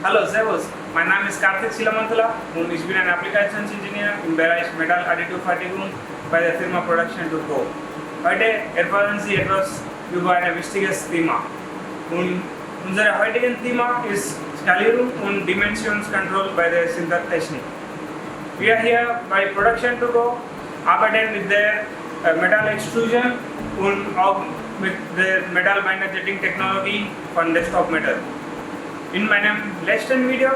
Hallo, Servus. Mein Name ist Karthik Cheelamanthula und ich bin ein Applikationsingenieur im Bereich Metall-Additiv-Fertigung bei der Firma ProductionToGo. Heute erfahren Sie etwas über ein wichtiges Thema. Und unser heutiges Thema ist Skalierung und Dimensionskontrolle bei der Sintertechnik. Wir hier bei ProductionToGo arbeiten mit der Metall Extrusion und auch mit der Metall Binder Jetting Technologie von Desktop Metal. In meinem letzten Video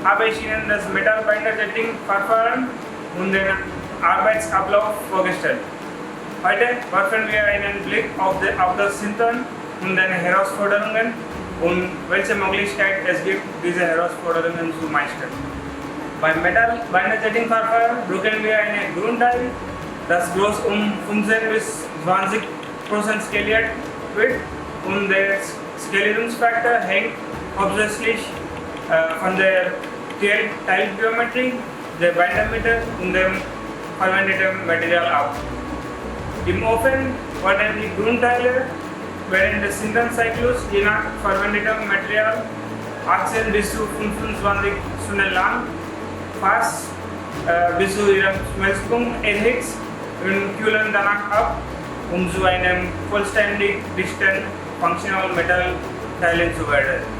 habe ich Ihnen das Metall Binder Jetting Verfahren und den Arbeitsablauf vorgestellt. Heute werfen wir einen Blick auf das Sintern und seine Herausforderungen und welche Möglichkeit es gibt, diese Herausforderungen zu meistern. Beim Metall Binder Jetting Verfahren brauchen wir ein Grundteil, das groß 15 bis 20% skaliert wird und der Skalierungsfaktor hängt hauptsächlich von der Teilgeometrie, der Bindermitte und dem verwendeten Material ab. Im Ofen werden die Grundteile während des Sintern-Zyklus je nach verwendetem Material 18 bis zu 25 Stunden lang fast bis zu ihrem Schmelzpunkt erhitzt und kühlen danach ab, um zu einem vollständig dichten Functional Metall-Teilen zu werden.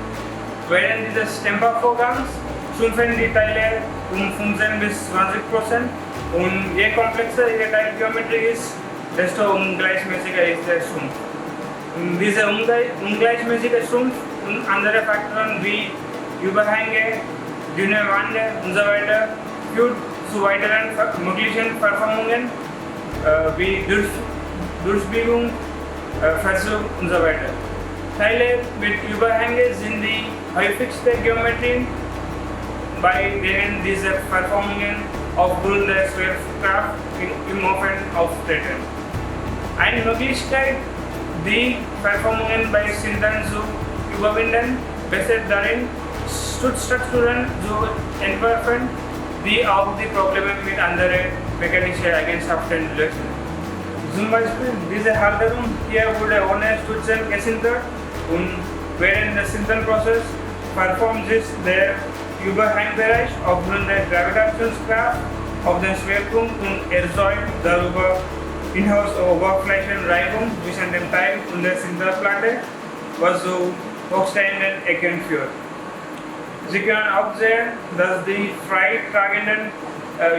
Während dieses Tempervorgangs schrumpfen die Teile um 15 bis 20% und je komplexer ihre Teilgeometrie ist, desto ungleichmäßiger ist der Schrumpf. Und dieser ungleichmäßige Schrumpf und andere Faktoren wie Überhänge, dünne Wände usw. Führt zu weiteren möglichen Verformungen wie Durchbiegung, Verzug usw. Teile mit Überhänge sind die häufigste Geometrien, bei denen diese Verformungen aufgrund der Schwerkraft im Ofen auftreten. Eine Möglichkeit, die Verformungen bei Sintern zu überwinden, besteht darin, Stützstrukturen zu entwerfen, die auch die Probleme mit anderen mechanischen Eigenschaften lösen. Zum Beispiel diese Halterung hier wurde ohne Stützen gesintert und während des Sinternprozesses verformt sich der Überhangbereich aufgrund der Gravitationskraft auf den Schwerpunkt und erzeugt darüber hinaus Oberflächenreibung zwischen dem Teil und der Sinterplatte, was zu hochstehenden Ecken führt. Sie können auch sehen, dass die frei tragenden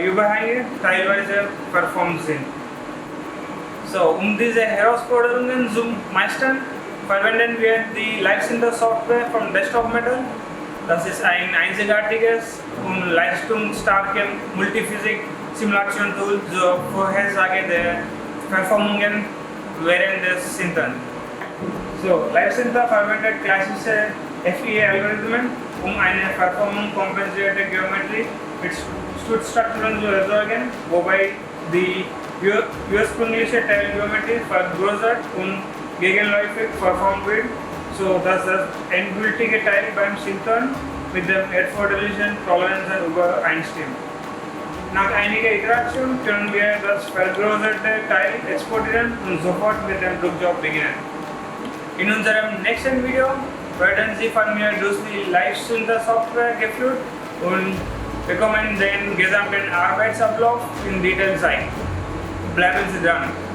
Überhänge teilweise verformt sind. So, um diese Herausforderungen zu meistern, verwenden wir die Livesintern-Software von Desktop Metal. Das ist ein einzigartiges und leistungsstarkes Multiphysik-Simulation-Tool zur Vorhersage der Verformungen während des Sintern. So, Livesintern verwendet klassische FEA-Algorithmen, um eine verformung-kompensierte Geometrie mit Stützstrukturen zu erzeugen, wobei die ursprüngliche Teilgeometrie vergrößert und gegenläufig verformt wird, so dass das endgültige Teil beim Sintern mit den erforderlichen Toleranzen übereinstimmt. Nach einiger Iteration können wir das vergrößerte Teil exportieren und sofort mit dem Druckjob beginnen. In unserem nächsten Video werden Sie von mir durch die Livesintern-Software geführt und bekommen den gesamten Arbeitsablauf in Detail zeigen. Bleiben Sie dran!